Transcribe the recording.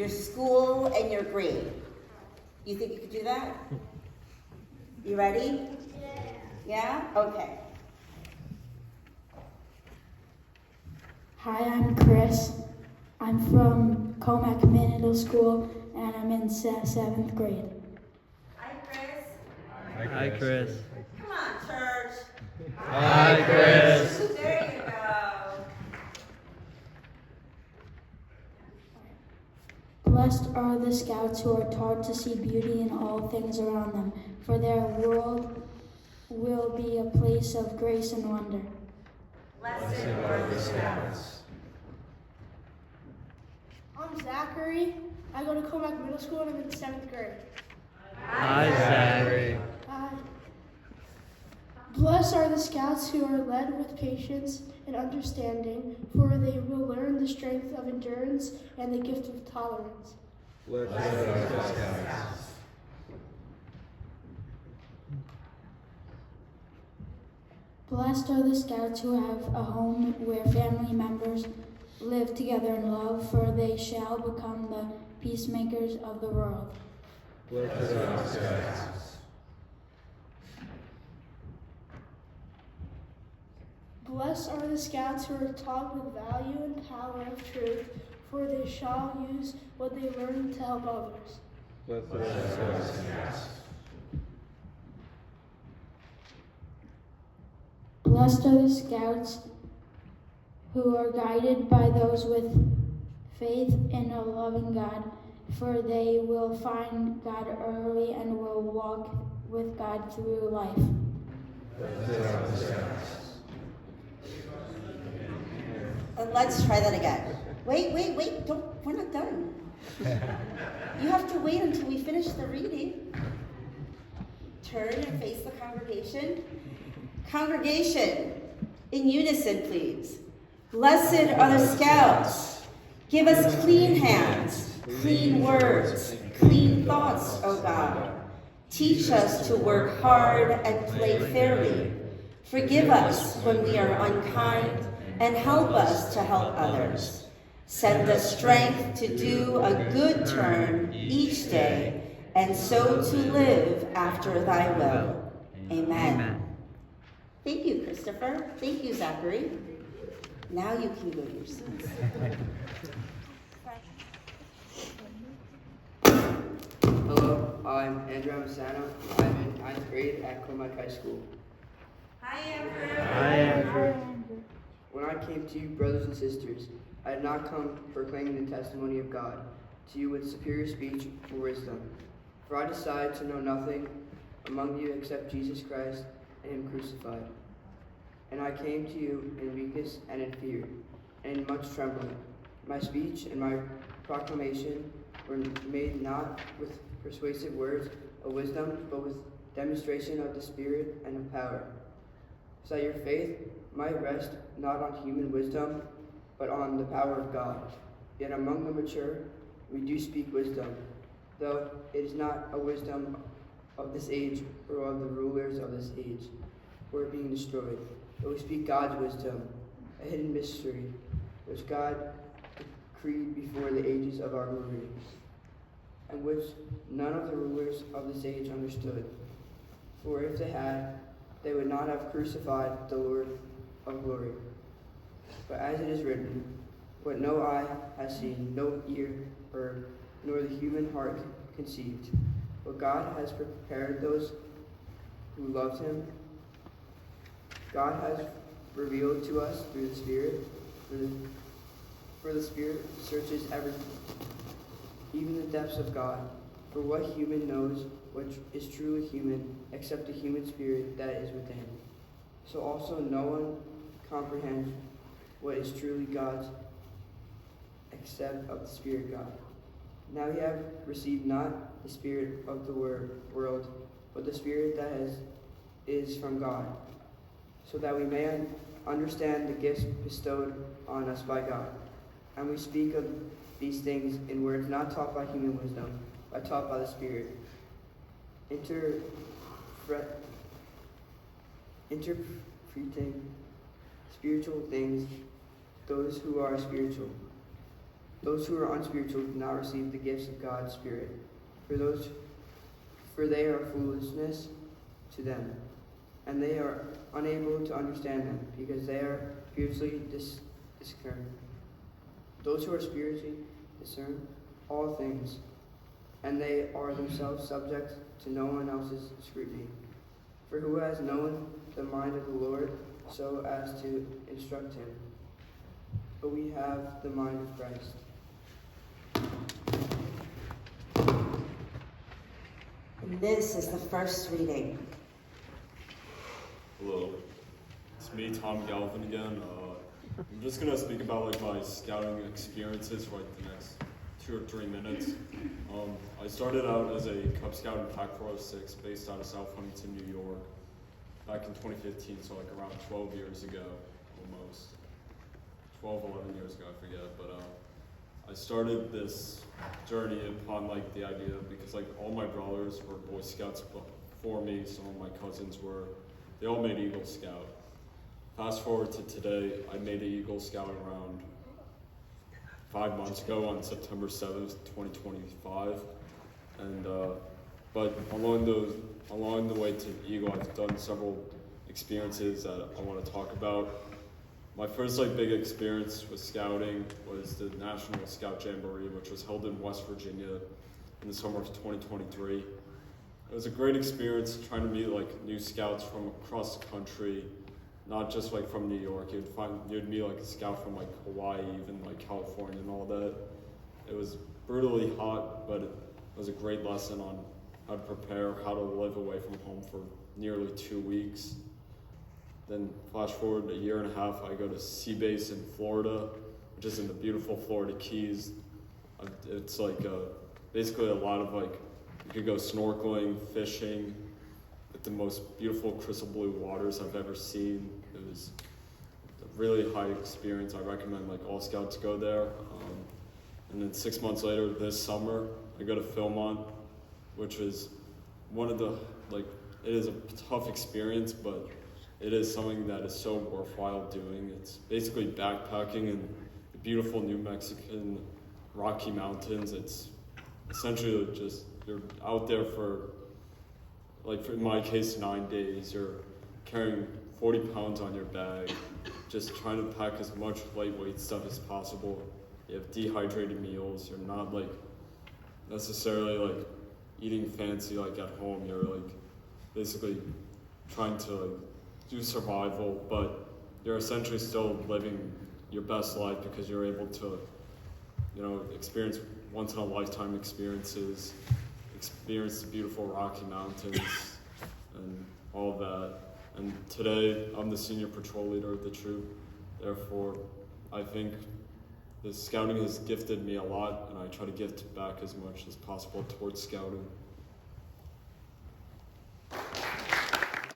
your school, and your grade. You think you could do that? You ready? Yeah? Okay. Hi, I'm Chris. I'm from Comac Middle School, and I'm in 7th grade. Hi, Chris. Hi, Chris. Come on, church. Hi, Chris. There you go. Blessed are the scouts who are taught to see beauty in all things around them, for their world will be a place of grace and wonder. Blessed are the scouts. I'm Zachary. I go to Comac Middle School and I'm in 7th grade. Hi, Zachary. Blessed are the scouts who are led with patience and understanding, for they will learn the strength of endurance and the gift of tolerance. Blessed are the scouts. Blessed are the scouts who have a home where family members live together in love, for they shall become the peacemakers of the world. Blessed are the scouts. Blessed are the scouts who are taught with value and power of truth, for they shall use what they learn to help others. Blessed are the scouts. Blessed are the scouts who are guided by those with faith in a loving God, for they will find God early and will walk with God through life. Blessed are the scouts. Let's try that again. Wait. We're not done. You have to wait until we finish the reading. Turn and face the congregation. Congregation, in unison, please. Blessed are the scouts. Give us clean hands, clean words, clean thoughts, O God. Teach us to work hard and play fairly. Forgive us when we are unkind, and help us to help others. Send us strength to do a good turn each day, and so to live after thy will. Amen. Thank you, Christopher. Thank you, Zachary. Now you can go to your seats. Hello, I'm Andrew Amasano. I'm in 9th grade at Comac High School. Hi, Andrew. Hi, Andrew. When I came to you, brothers and sisters, I did not come proclaiming the testimony of God to you with superior speech or wisdom. For I decided to know nothing among you except Jesus Christ and Him crucified. And I came to you in weakness and in fear, and in much trembling. My speech and my proclamation were made not with persuasive words of wisdom, but with demonstration of the Spirit and of power, so that your faith might rest not on human wisdom, but on the power of God. Yet among the mature we do speak wisdom, though it is not a wisdom of this age or of the rulers of this age, who are being destroyed. But we speak God's wisdom, a hidden mystery, which God decreed before the ages of our glory, and which none of the rulers of this age understood. For if they had, they would not have crucified the Lord of glory. But as it is written, what no eye has seen, no ear heard, nor the human heart conceived, what God has prepared those who loved Him, God has revealed to us through the Spirit, for the Spirit searches everything, even the depths of God. For what human knows what is truly human, except the human spirit that is within? So also no one comprehends what is truly God's, except of the Spirit God. Now we have received not the spirit of the world, but the Spirit that is from God, so that we may understand the gifts bestowed on us by God. And we speak of these things in words not taught by human wisdom, but taught by the Spirit, interpreting spiritual things, those who are spiritual. Those who are unspiritual do not receive the gifts of God's Spirit, for they are foolishness to them, and they are unable to understand them, because they are spiritually discerned. Those who are spiritually discern all things, and they are themselves subject to no one else's scrutiny. For who has known the mind of the Lord so as to instruct him? But we have the mind of Christ. And this is the first reading. Hello, it's me, Tom Galvin again. I'm just gonna speak about like my scouting experiences for like the next 2 or 3 minutes. I started out as a Cub Scout in Pac 406 based out of South Huntington, New York, back in 2015, so like around 12 years ago, almost. 12, 11 years ago, I forget, but I started this journey upon like the idea because like all my brothers were Boy Scouts before me, some of my cousins were, they all made Eagle Scout. Fast forward to today, I made an Eagle Scout around 5 months ago on September 7th, 2025. And, but along the way to Eagle, I've done several experiences that I want to talk about. My first like big experience with scouting was the National Scout Jamboree, which was held in West Virginia in the summer of 2023. It was a great experience trying to meet like new scouts from across the country, not just like from New York. You'd meet like a scout from like Hawaii, even like California and all that. It was brutally hot, but it was a great lesson on how to prepare, how to live away from home for nearly 2 weeks. Then flash forward a year and a half, I go to Sea Base in Florida, which is in the beautiful Florida Keys. It's like basically a lot of like, you could go snorkeling, fishing, with the most beautiful crystal blue waters I've ever seen. It was a really high experience. I recommend like all scouts go there. And then 6 months later, this summer, I go to Philmont, which was one of the, like, it is a tough experience, but it is something that is so worthwhile doing. It's basically backpacking in the beautiful New Mexican Rocky Mountains. It's essentially just, you're out there for, like in my case, 9 days. You're carrying 40 pounds on your bag, just trying to pack as much lightweight stuff as possible. You have dehydrated meals. You're not like necessarily like eating fancy like at home. You're like basically trying to like do survival, but you're essentially still living your best life because you're able to, you know, experience once in a lifetime experiences, experience the beautiful Rocky Mountains and all of that. And today I'm the senior patrol leader of the troop. Therefore, I think the scouting has gifted me a lot, and I try to give back as much as possible towards scouting.